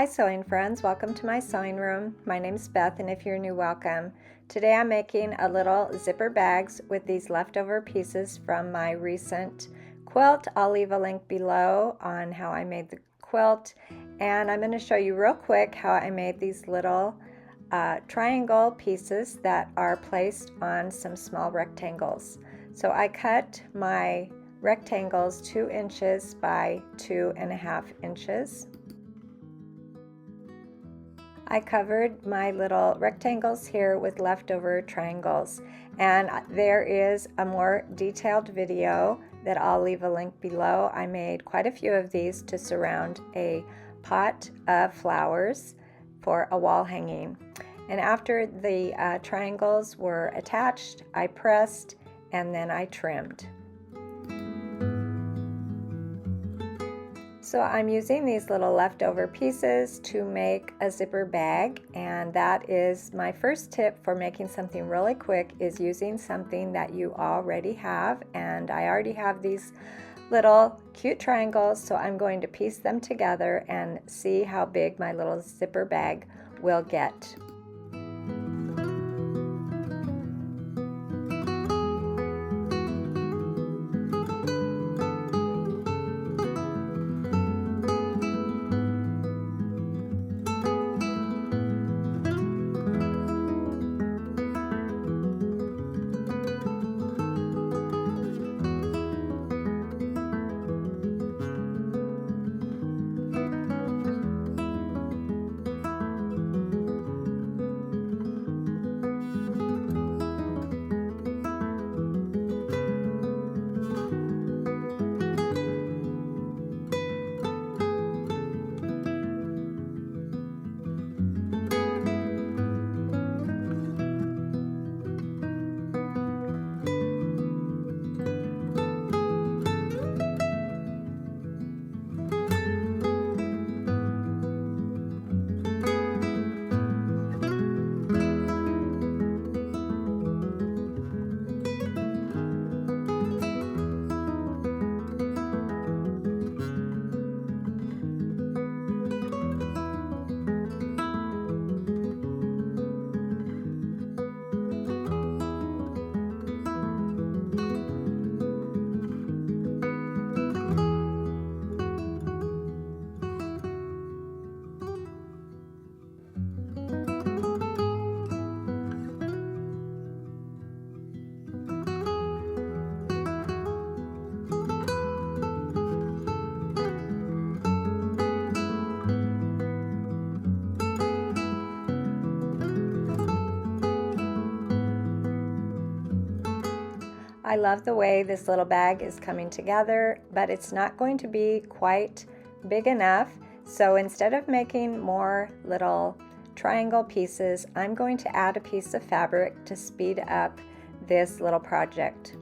Hi sewing friends, welcome to my sewing room. My name's Beth, and if you're new, welcome. Today I'm making a little zipper bags with these leftover pieces from my recent quilt. I'll leave a link below on how I made the quilt, and I'm going to show you real quick how I made these little triangle pieces that are placed on some small rectangles. So I cut my rectangles 2 inches by 2.5 inches. I covered my little rectangles here with leftover triangles, and there is a more detailed video that I'll leave a link below. I made quite a few of these to surround a pot of flowers for a wall hanging. And after the triangles were attached, I pressed and then I trimmed. So I'm using these little leftover pieces to make a zipper bag, and that is my first tip for making something really quick, is using something that you already have. And I already have these little cute triangles, so I'm going to piece them together and see how big my little zipper bag will get. I love the way this little bag is coming together, but it's not going to be quite big enough. So instead of making more little triangle pieces, I'm going to add a piece of fabric to speed up this little project.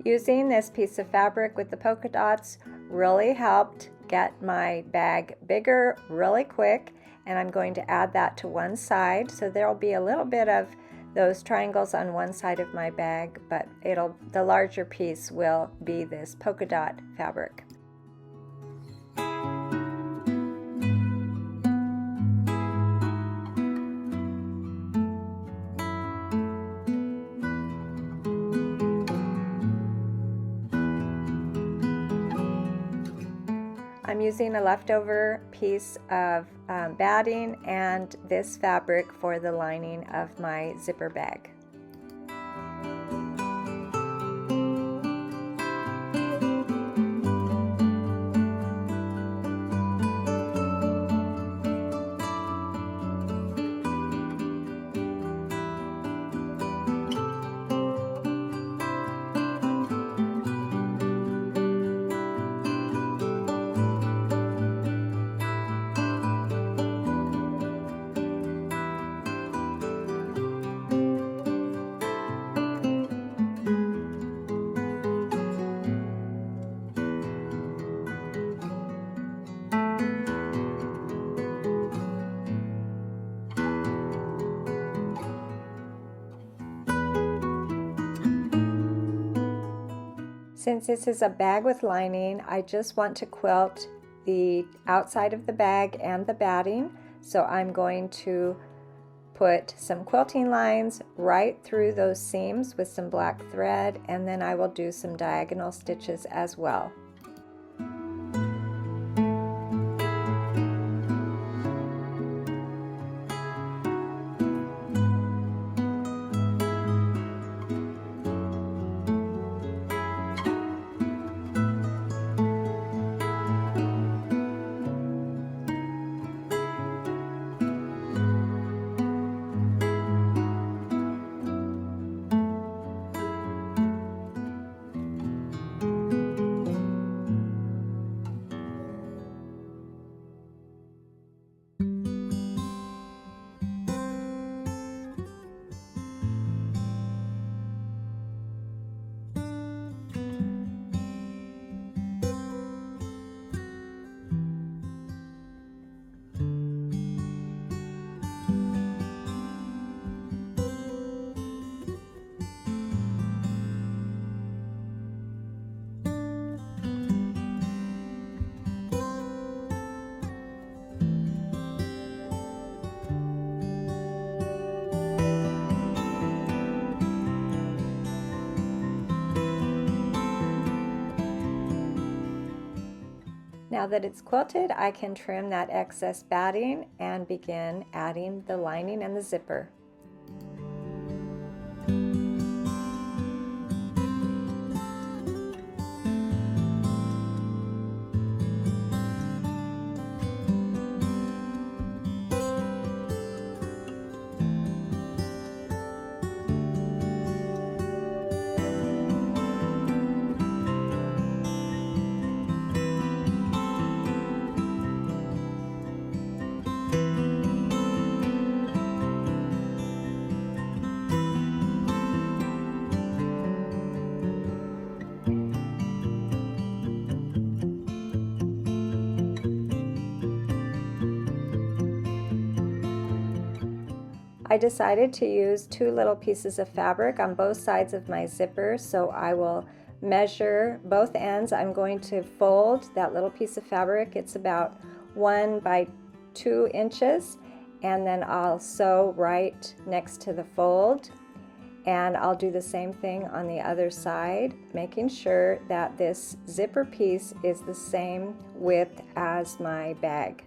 Using this piece of fabric with the polka dots really helped get my bag bigger really quick, and I'm going to add that to one side. So there will be a little bit of those triangles on one side of my bag, but the larger piece will be this polka dot fabric. I'm using a leftover piece of batting and this fabric for the lining of my zipper bag. Since this is a bag with lining, I just want to quilt the outside of the bag and the batting, so I'm going to put some quilting lines right through those seams with some black thread, and then I will do some diagonal stitches as well. Now that it's quilted, I can trim that excess batting and begin adding the lining and the zipper. I decided to use 2 little pieces of fabric on both sides of my zipper, so I will measure both ends. I'm going to fold that little piece of fabric. It's about 1 by 2 inches, and then I'll sew right next to the fold, and I'll do the same thing on the other side, making sure that this zipper piece is the same width as my bag.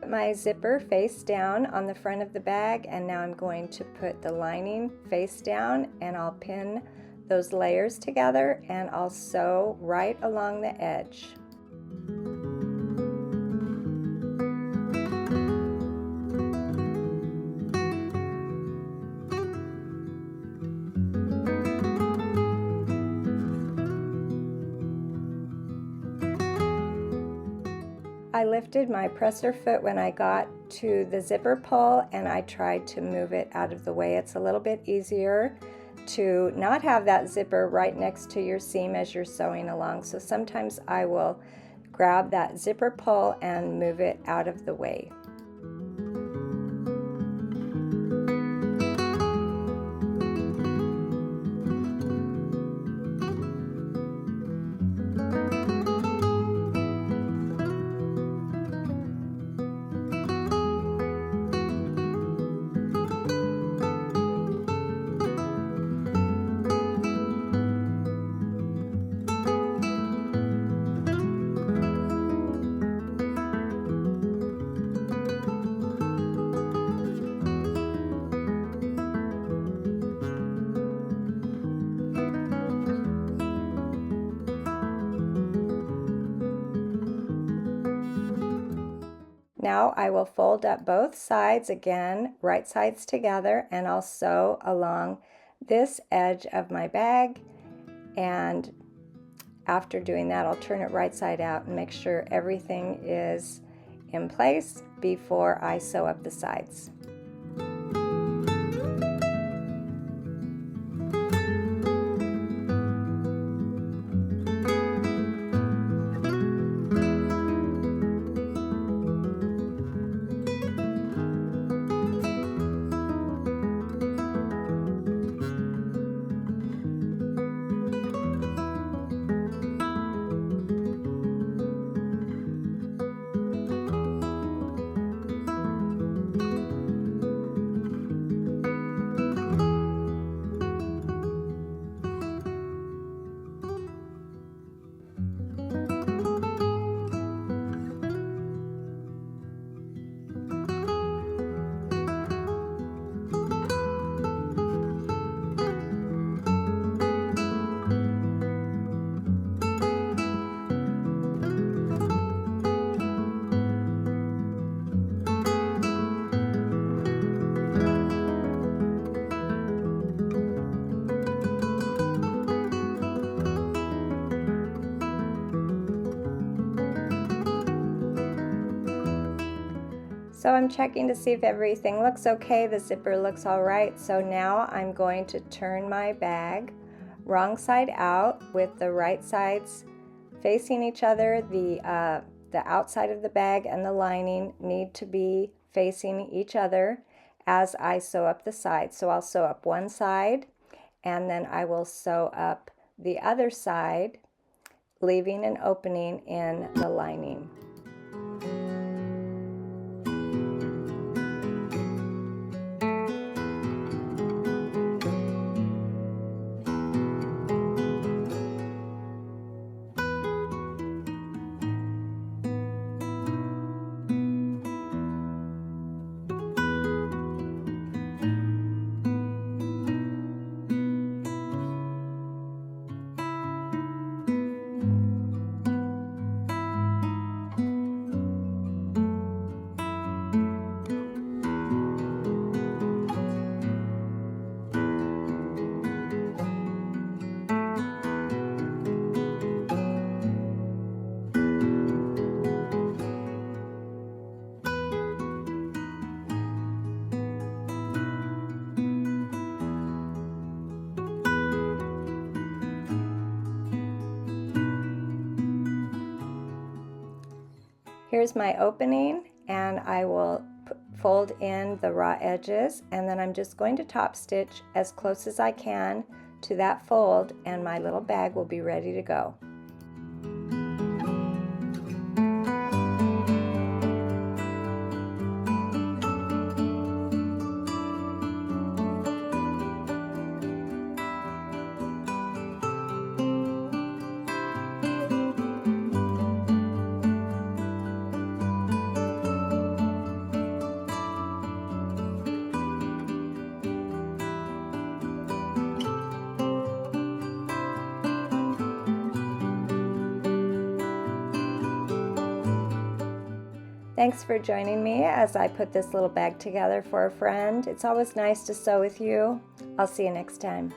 My zipper face down on the front of the bag, and now I'm going to put the lining face down, and I'll pin those layers together and I'll sew right along the edge. I lifted my presser foot when I got to the zipper pull, and I tried to move it out of the way. It's a little bit easier to not have that zipper right next to your seam as you're sewing along. So sometimes I will grab that zipper pull and move it out of the way. Now I will fold up both sides again, right sides together, and I'll sew along this edge of my bag. And after doing that, I'll turn it right side out and make sure everything is in place before I sew up the sides. So I'm checking to see if everything looks okay. The zipper looks all right. So now I'm going to turn my bag wrong side out with the right sides facing each other. The outside of the bag and the lining need to be facing each other as I sew up the sides. So I'll sew up one side and then I will sew up the other side, leaving an opening in the lining. Here's my opening, and I will fold in the raw edges, and then I'm just going to top stitch as close as I can to that fold, and my little bag will be ready to go. Thanks for joining me as I put this little bag together for a friend. It's always nice to sew with you. I'll see you next time.